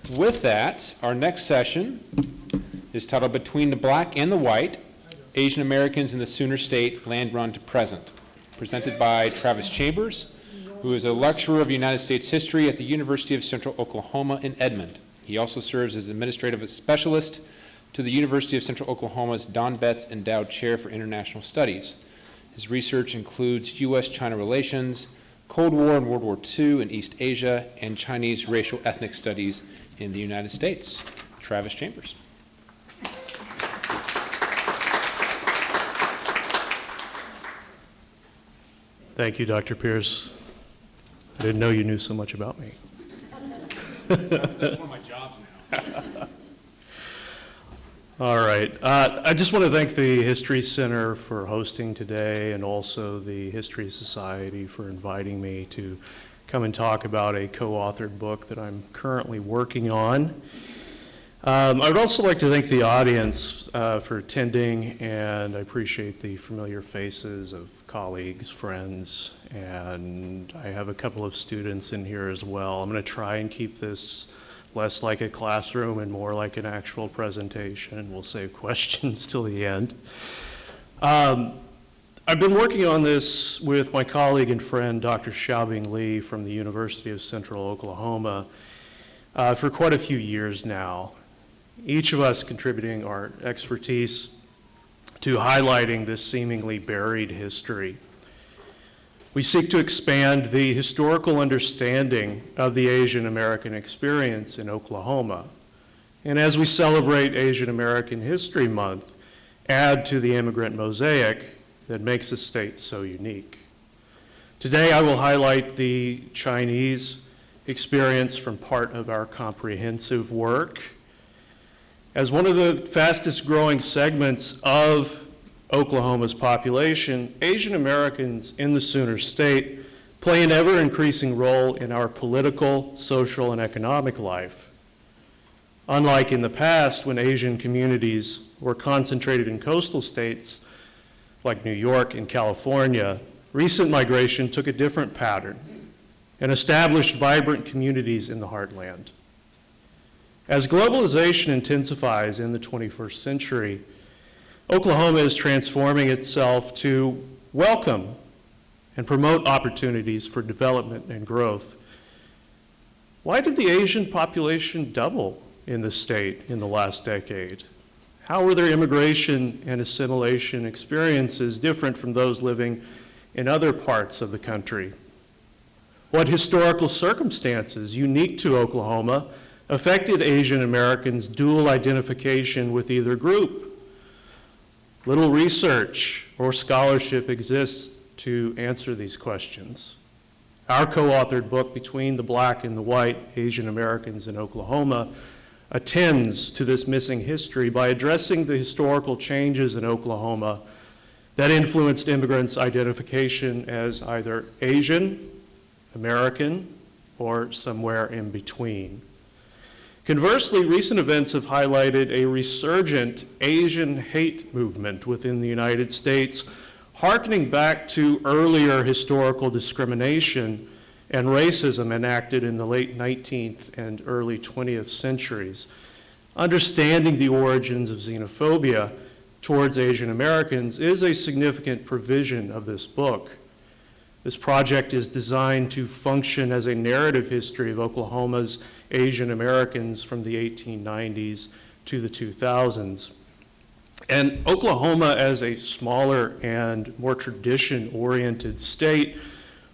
With that, our next session is titled Between the Black and the White, Asian Americans in the Sooner State, Land Run to Present, presented by Travis Chambers, who is a lecturer of United States history at the University of Central Oklahoma in Edmond. He also serves as administrative specialist to the University of Central Oklahoma's Don Betts Endowed Chair for International Studies. His research includes U.S.-China relations, Cold War and World War II in East Asia, and Chinese racial ethnic studies in the United States. Travis Chambers. Thank you, Dr. Pierce. I didn't know you knew so much about me. That's one of my jobs now. All right. I just want to thank the History Center for hosting today, and also the History Society for inviting me to come and talk about a co-authored book that I'm currently working on. I would also like to thank the audience for attending, and I appreciate the familiar faces of colleagues, friends, and I have a couple of students in here as well. I'm going to try and keep this less like a classroom and more like an actual presentation, and we'll save questions till the end. I've been working on this with my colleague and friend, Dr. Xiaobing Li from the University of Central Oklahoma for quite a few years now. Each of us contributing our expertise to highlighting this seemingly buried history. We seek to expand the historical understanding of the Asian American experience in Oklahoma. And as we celebrate Asian American History Month, add to the immigrant mosaic that makes the state so unique. Today I will highlight the Chinese experience from part of our comprehensive work. As one of the fastest growing segments of Oklahoma's population, Asian Americans in the Sooner State play an ever-increasing role in our political, social, and economic life. Unlike in the past, when Asian communities were concentrated in coastal states like New York and California, recent migration took a different pattern and established vibrant communities in the heartland. As globalization intensifies in the 21st century, Oklahoma is transforming itself to welcome and promote opportunities for development and growth. Why did the Asian population double in the state in the last decade? How were their immigration and assimilation experiences different from those living in other parts of the country? What historical circumstances unique to Oklahoma affected Asian Americans' dual identification with either group? Little research or scholarship exists to answer these questions. Our co-authored book, Between the Black and the White, Asian Americans in Oklahoma, attends to this missing history by addressing the historical changes in Oklahoma that influenced immigrants' identification as either Asian, American, or somewhere in between. Conversely, recent events have highlighted a resurgent Asian hate movement within the United States, hearkening back to earlier historical discrimination and racism enacted in the late 19th and early 20th centuries. Understanding the origins of xenophobia towards Asian Americans is a significant provision of this book. This project is designed to function as a narrative history of Oklahoma's Asian Americans from the 1890s to the 2000s. And Oklahoma, as a smaller and more tradition-oriented state,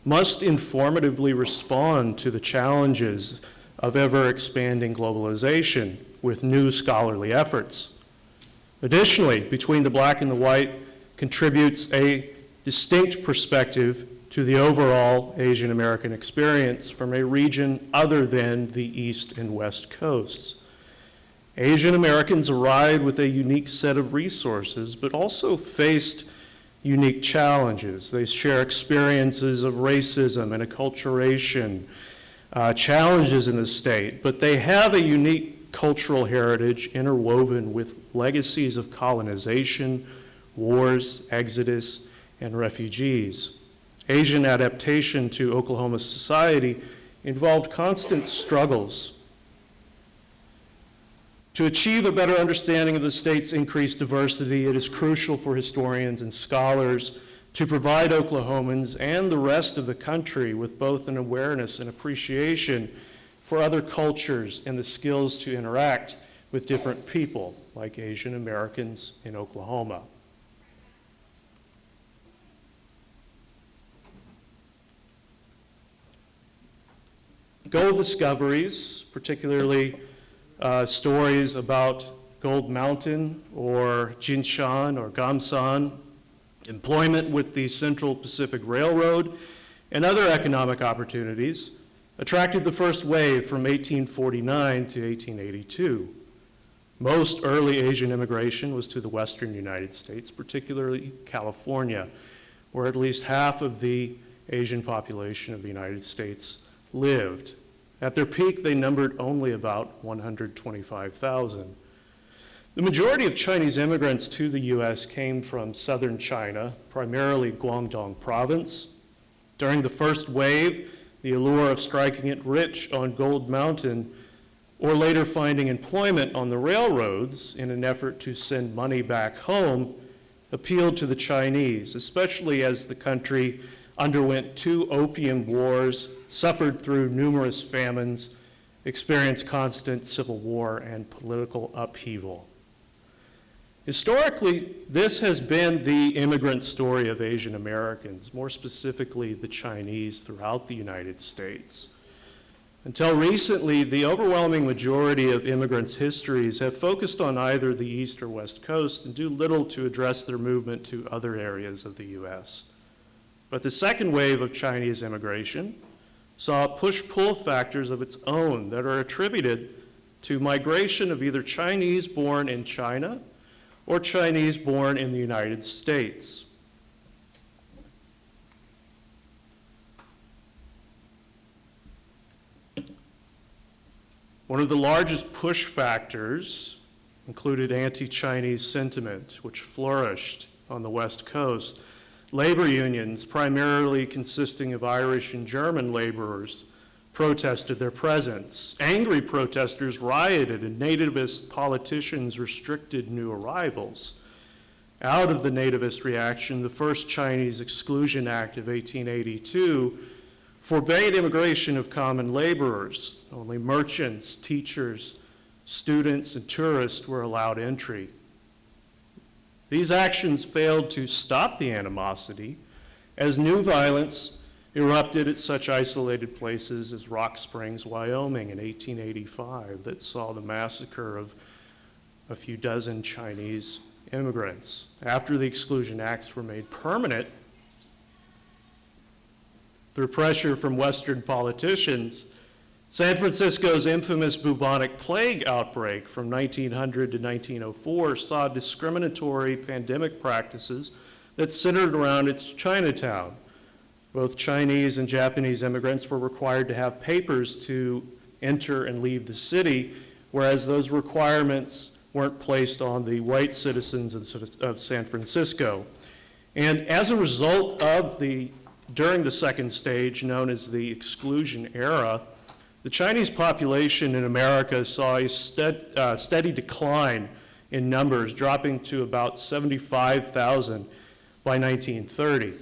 must informatively respond to the challenges of ever-expanding globalization with new scholarly efforts. Additionally, Between the Black and the White contributes a distinct perspective to the overall Asian American experience from a region other than the East and West Coasts. Asian Americans arrived with a unique set of resources, but also faced unique challenges. They share experiences of racism and acculturation, challenges in the state, but they have a unique cultural heritage interwoven with legacies of colonization, wars, exodus, and refugees. Asian adaptation to Oklahoma society involved constant struggles To achieve a better understanding of the state's increased diversity, it is crucial for historians and scholars to provide Oklahomans and the rest of the country with both an awareness and appreciation for other cultures and the skills to interact with different people, like Asian Americans in Oklahoma. Gold discoveries, particularly stories about Gold Mountain or Jinshan or Gamsan, employment with the Central Pacific Railroad, and other economic opportunities, attracted the first wave from 1849 to 1882. Most early Asian immigration was to the western United States, particularly California, where at least half of the Asian population of the United States lived. At their peak, they numbered only about 125,000. The majority of Chinese immigrants to the U.S. came from southern China, primarily Guangdong province. During the first wave, the allure of striking it rich on Gold Mountain or later finding employment on the railroads in an effort to send money back home appealed to the Chinese, especially as the country underwent 2 opium wars, suffered through numerous famines, experienced constant civil war and political upheaval. Historically, this has been the immigrant story of Asian Americans, more specifically the Chinese throughout the United States. Until recently, the overwhelming majority of immigrants' histories have focused on either the East or West Coast and do little to address their movement to other areas of the U.S. But the second wave of Chinese immigration saw push-pull factors of its own that are attributed to migration of either Chinese born in China or Chinese born in the United States. One of the largest push factors included anti-Chinese sentiment, which flourished on the West Coast. Labor unions, primarily consisting of Irish and German laborers, protested their presence. Angry protesters rioted, and nativist politicians restricted new arrivals. Out of the nativist reaction, the first Chinese Exclusion Act of 1882 forbade immigration of common laborers. Only merchants, teachers, students, and tourists were allowed entry. These actions failed to stop the animosity, as new violence erupted at such isolated places as Rock Springs, Wyoming in 1885 that saw the massacre of a few dozen Chinese immigrants. After the Exclusion Acts were made permanent, through pressure from Western politicians, San Francisco's infamous bubonic plague outbreak from 1900 to 1904 saw discriminatory pandemic practices that centered around its Chinatown. Both Chinese and Japanese immigrants were required to have papers to enter and leave the city, whereas those requirements weren't placed on the white citizens of San Francisco. And as a result of during the second stage, known as the Exclusion Era, the Chinese population in America saw a steady decline in numbers, dropping to about 75,000 by 1930.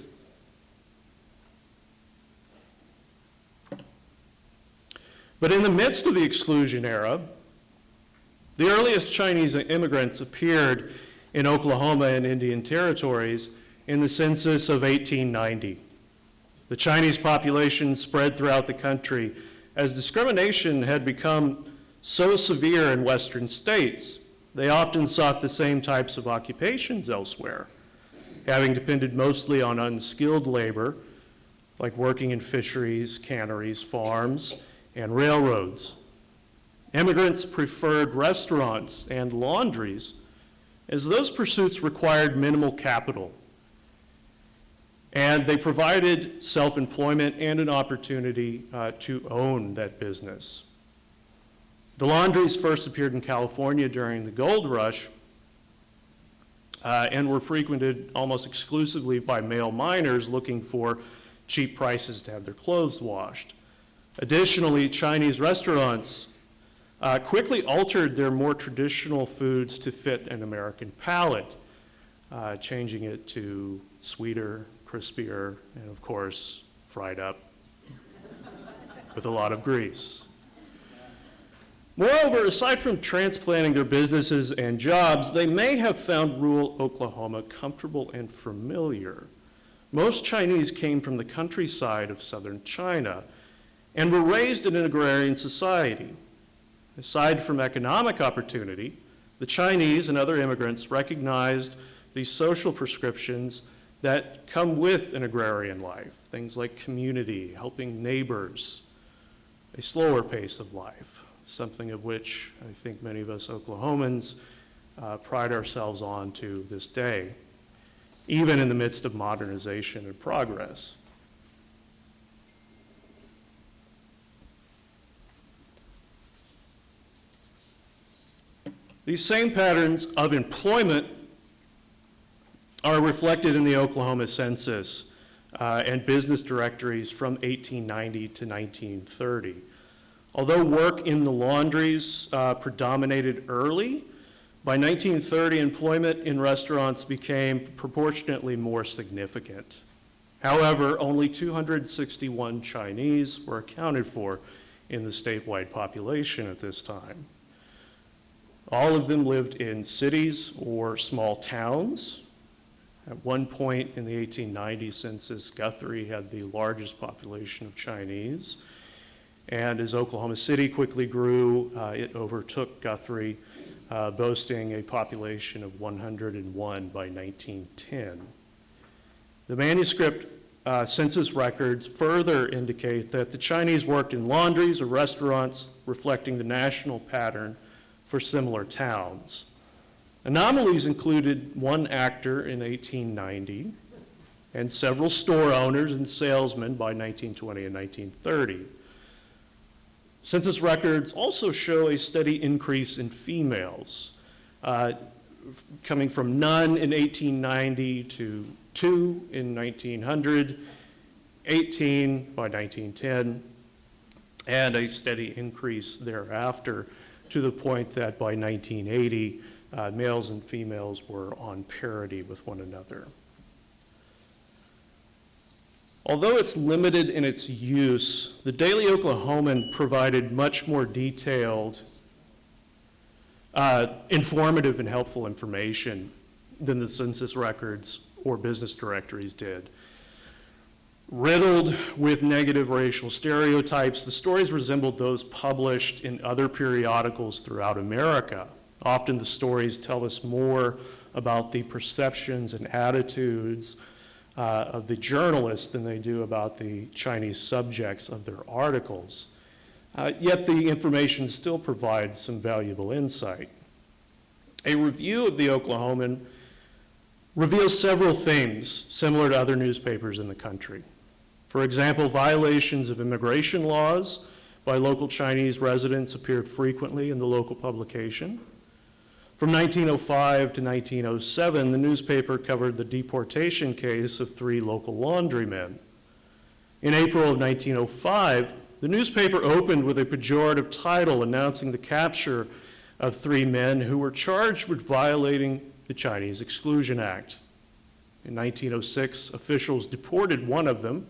But in the midst of the Exclusion Era, the earliest Chinese immigrants appeared in Oklahoma and Indian territories in the census of 1890. The Chinese population spread throughout the country as discrimination had become so severe in Western states. They often sought the same types of occupations elsewhere, having depended mostly on unskilled labor, like working in fisheries, canneries, farms, and railroads. Immigrants preferred restaurants and laundries, as those pursuits required minimal capital, and they provided self-employment and an opportunity to own that business. The laundries first appeared in California during the gold rush and were frequented almost exclusively by male miners looking for cheap prices to have their clothes washed. Additionally, Chinese restaurants quickly altered their more traditional foods to fit an American palate, changing it to sweeter, crispier, and of course, fried up with a lot of grease. Moreover, aside from transplanting their businesses and jobs, they may have found rural Oklahoma comfortable and familiar. Most Chinese came from the countryside of southern China and were raised in an agrarian society. Aside from economic opportunity, the Chinese and other immigrants recognized the social prescriptions that come with an agrarian life, things like community, helping neighbors, a slower pace of life, something of which I think many of us Oklahomans pride ourselves on to this day, even in the midst of modernization and progress. These same patterns of employment are reflected in the Oklahoma census and business directories from 1890 to 1930. Although work in the laundries predominated early, by 1930 employment in restaurants became proportionately more significant. However, only 261 Chinese were accounted for in the statewide population at this time. All of them lived in cities or small towns. At one point in the 1890 census, Guthrie had the largest population of Chinese. And as Oklahoma City quickly grew, it overtook Guthrie, boasting a population of 101 by 1910. The manuscript census records further indicate that the Chinese worked in laundries or restaurants, reflecting the national pattern for similar towns. Anomalies included one actor in 1890 and several store owners and salesmen by 1920 and 1930. Census records also show a steady increase in females, coming from none in 1890 to 2 in 1900, 18 by 1910, and a steady increase thereafter to the point that by 1980, males and females were on parity with one another. Although it's limited in its use, the Daily Oklahoman provided much more detailed, informative and helpful information than the census records or business directories did. Riddled with negative racial stereotypes, the stories resembled those published in other periodicals throughout America. Often the stories tell us more about the perceptions and attitudes of the journalists than they do about the Chinese subjects of their articles. Yet the information still provides some valuable insight. A review of the Oklahoman reveals several themes similar to other newspapers in the country. For example, violations of immigration laws by local Chinese residents appeared frequently in the local publication. From 1905 to 1907, the newspaper covered the deportation case of 3 local laundrymen. In April of 1905, the newspaper opened with a pejorative title announcing the capture of 3 men who were charged with violating the Chinese Exclusion Act. In 1906, officials deported one of them,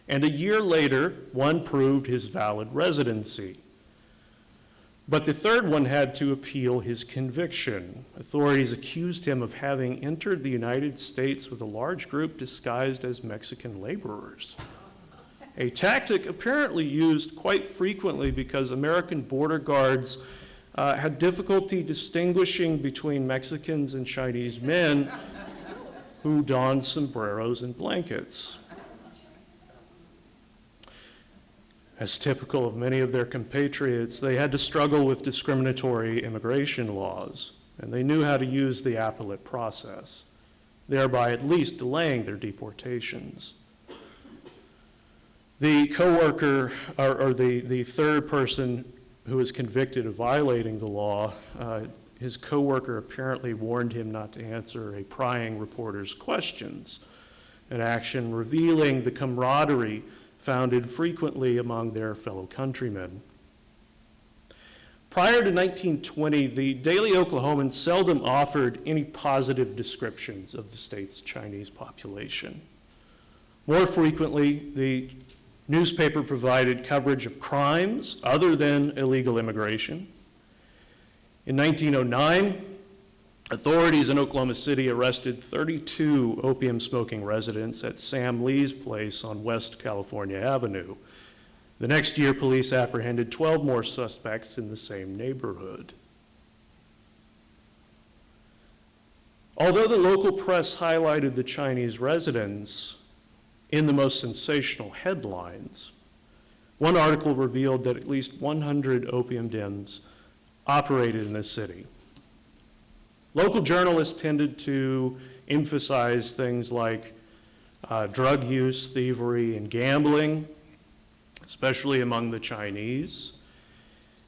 and a year later, one proved his valid residency. But the third one had to appeal his conviction. Authorities accused him of having entered the United States with a large group disguised as Mexican laborers, a tactic apparently used quite frequently because American border guards had difficulty distinguishing between Mexicans and Chinese men who donned sombreros and blankets. As typical of many of their compatriots, they had to struggle with discriminatory immigration laws, and they knew how to use the appellate process, thereby at least delaying their deportations. The coworker, or the third person who was convicted of violating the law, his coworker apparently warned him not to answer a prying reporter's questions, an action revealing the camaraderie founded frequently among their fellow countrymen. Prior to 1920, the Daily Oklahoman seldom offered any positive descriptions of the state's Chinese population. More frequently, the newspaper provided coverage of crimes other than illegal immigration. In 1909, authorities in Oklahoma City arrested 32 opium-smoking residents at Sam Lee's place on West California Avenue. The next year, police apprehended 12 more suspects in the same neighborhood. Although the local press highlighted the Chinese residents in the most sensational headlines, one article revealed that at least 100 opium dens operated in the city. Local journalists tended to emphasize things like drug use, thievery, and gambling, especially among the Chinese,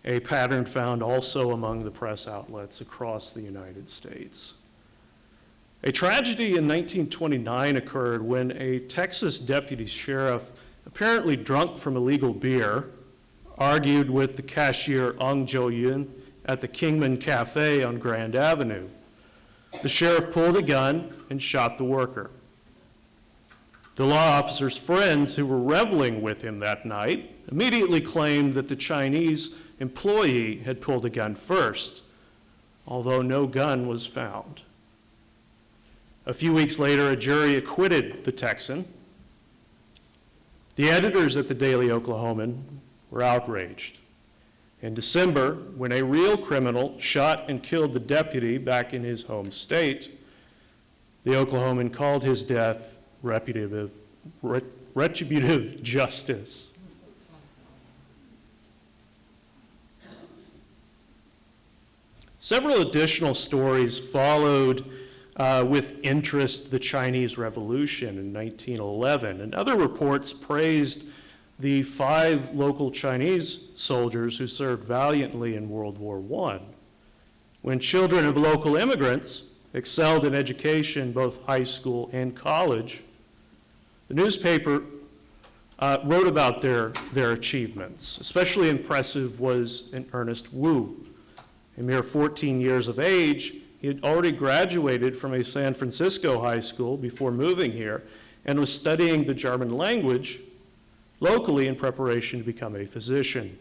a pattern found also among the press outlets across the United States. A tragedy in 1929 occurred when a Texas deputy sheriff, apparently drunk from illegal beer, argued with the cashier Ong Jo-yun at the Kingman Cafe on Grand Avenue. The sheriff pulled a gun and shot the worker. The law officer's friends who were reveling with him that night immediately claimed that the Chinese employee had pulled a gun first, although no gun was found. A few weeks later, a jury acquitted the Texan. The editors at the Daily Oklahoman were outraged. In December, when a real criminal shot and killed the deputy back in his home state, the Oklahoman called his death retributive justice. Several additional stories followed with interest the Chinese Revolution in 1911, and other reports praised the 5 local Chinese soldiers who served valiantly in World War I. When children of local immigrants excelled in education, both high school and college, the newspaper wrote about their achievements. Especially impressive was an Ernest Wu. A mere 14 years of age, he had already graduated from a San Francisco high school before moving here and was studying the German language locally in preparation to become a physician.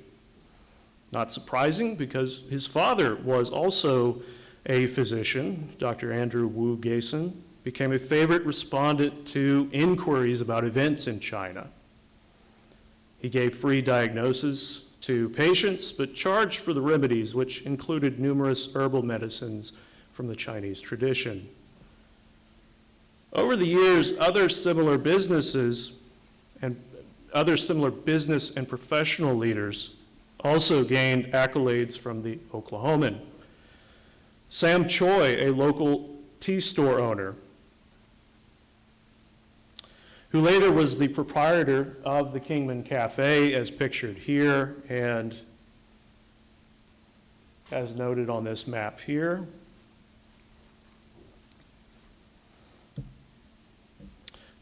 Not surprising, because his father was also a physician. Dr. Andrew Wu Gason became a favorite respondent to inquiries about events in China. He gave free diagnosis to patients, but charged for the remedies, which included numerous herbal medicines from the Chinese tradition. Over the years, other similar business and professional leaders also gained accolades from the Oklahoman. Sam Choi, a local tea store owner, who later was the proprietor of the Kingman Cafe, as pictured here and as noted on this map here,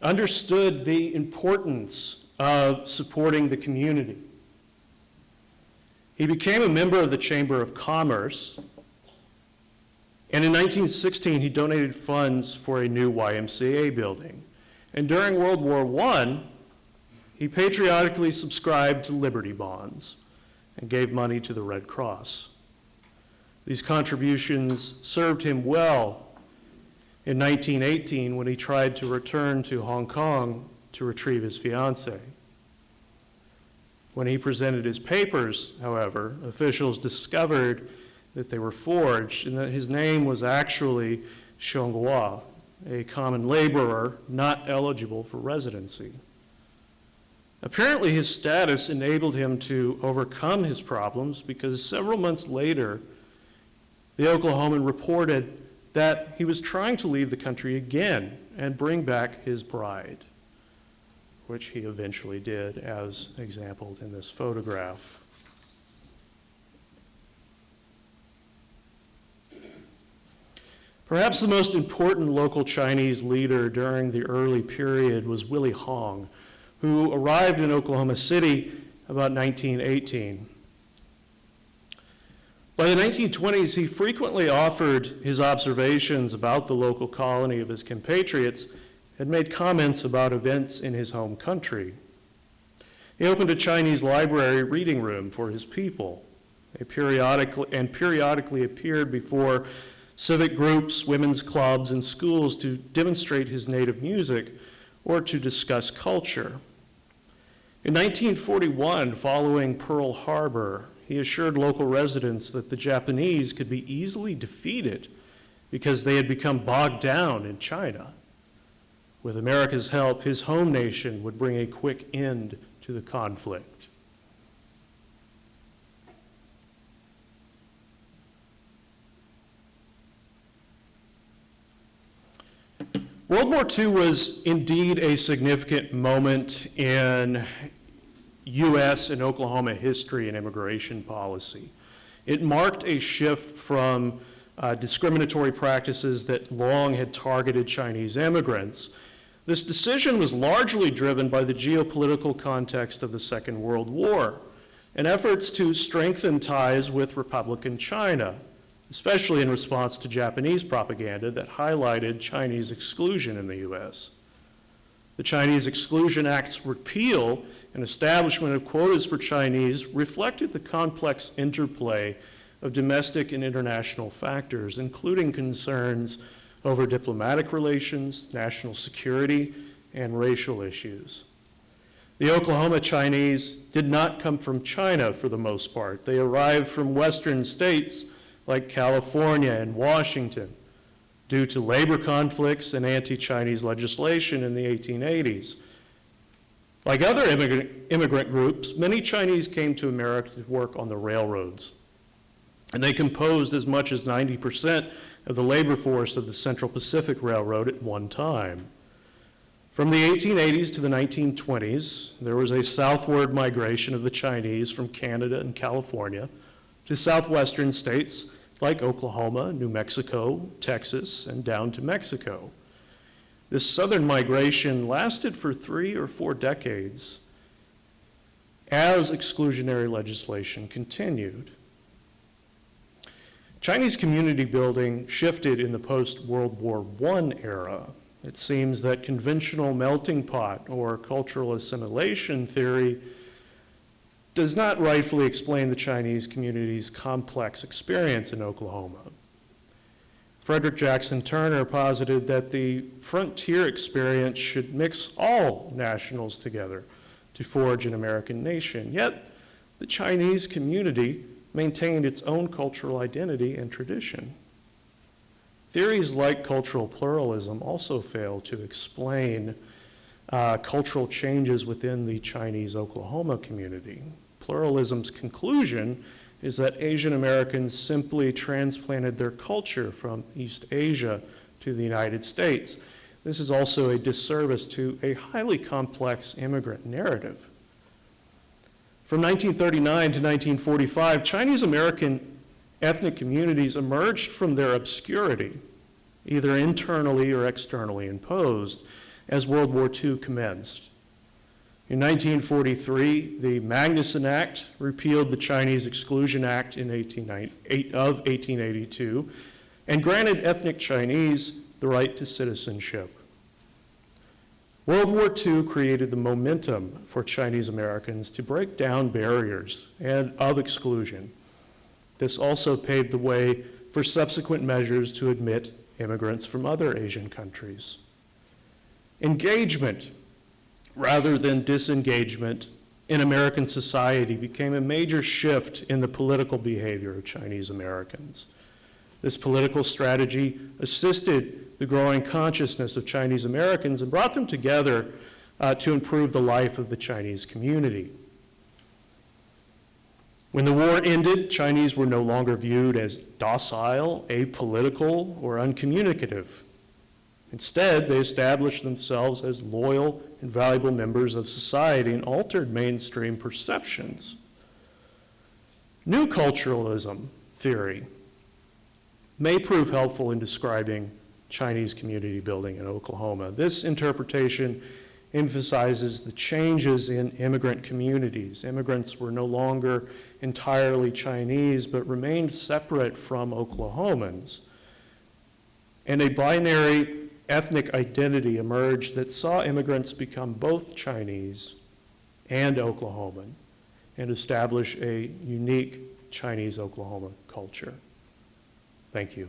understood the importance of supporting the community. He became a member of the Chamber of Commerce, and in 1916 he donated funds for a new YMCA building. And during World War I, he patriotically subscribed to Liberty bonds and gave money to the Red Cross. These contributions served him well in 1918 when he tried to return to Hong Kong to retrieve his fiancée. When he presented his papers, however, officials discovered that they were forged and that his name was actually Xiongwa, a common laborer not eligible for residency. Apparently, his status enabled him to overcome his problems, because several months later, the Oklahoman reported that he was trying to leave the country again and bring back his bride, which he eventually did, as exampled in this photograph. Perhaps the most important local Chinese leader during the early period was Willie Hong, who arrived in Oklahoma City about 1918. By the 1920s, he frequently offered his observations about the local colony of his compatriots and made comments about events in his home country. He opened a Chinese library reading room for his people. He periodically appeared before civic groups, women's clubs, and schools to demonstrate his native music or to discuss culture. In 1941, following Pearl Harbor, he assured local residents that the Japanese could be easily defeated because they had become bogged down in China. With America's help, his home nation would bring a quick end to the conflict. World War II was indeed a significant moment in U.S. and Oklahoma history and immigration policy. It marked a shift from discriminatory practices that long had targeted Chinese immigrants. This decision was largely driven by the geopolitical context of the Second World War and efforts to strengthen ties with Republican China, especially in response to Japanese propaganda that highlighted Chinese exclusion in the U.S. The Chinese Exclusion Act's repeal and establishment of quotas for Chinese reflected the complex interplay of domestic and international factors, including concerns over diplomatic relations, national security, and racial issues. The Oklahoma Chinese did not come from China for the most part. They arrived from Western states like California and Washington due to labor conflicts and anti-Chinese legislation in the 1880s. Like other immigrant groups, many Chinese came to America to work on the railroads, and they composed as much as 90% of the labor force of the Central Pacific Railroad at one time. From the 1880s to the 1920s, there was a southward migration of the Chinese from Canada and California to southwestern states like Oklahoma, New Mexico, Texas, and down to Mexico. This southern migration lasted for 3 or 4 decades as exclusionary legislation continued. Chinese community building shifted in the post-World War I era. It seems that conventional melting pot or cultural assimilation theory does not rightfully explain the Chinese community's complex experience in Oklahoma. Frederick Jackson Turner posited that the frontier experience should mix all nationals together to forge an American nation. Yet, the Chinese community maintained its own cultural identity and tradition. Theories like cultural pluralism also fail to explain cultural changes within the Chinese Oklahoma community. Pluralism's conclusion is that Asian Americans simply transplanted their culture from East Asia to the United States. This is also a disservice to a highly complex immigrant narrative. From 1939 to 1945, Chinese American ethnic communities emerged from their obscurity, either internally or externally imposed, as World War II commenced. In 1943, the Magnuson Act repealed the Chinese Exclusion Act of 1882 and granted ethnic Chinese the right to citizenship. World War II created the momentum for Chinese Americans to break down barriers of exclusion. This also paved the way for subsequent measures to admit immigrants from other Asian countries. Engagement, rather than disengagement, in American society became a major shift in the political behavior of Chinese Americans. This political strategy assisted the growing consciousness of Chinese Americans and brought them together to improve the life of the Chinese community. When the war ended, Chinese were no longer viewed as docile, apolitical, or uncommunicative. Instead, they established themselves as loyal and valuable members of society and altered mainstream perceptions. New culturalism theory may prove helpful in describing Chinese community building in Oklahoma. This interpretation emphasizes the changes in immigrant communities. Immigrants were no longer entirely Chinese, but remained separate from Oklahomans. And a binary ethnic identity emerged that saw immigrants become both Chinese and Oklahoman and establish a unique Chinese-Oklahoma culture. Thank you.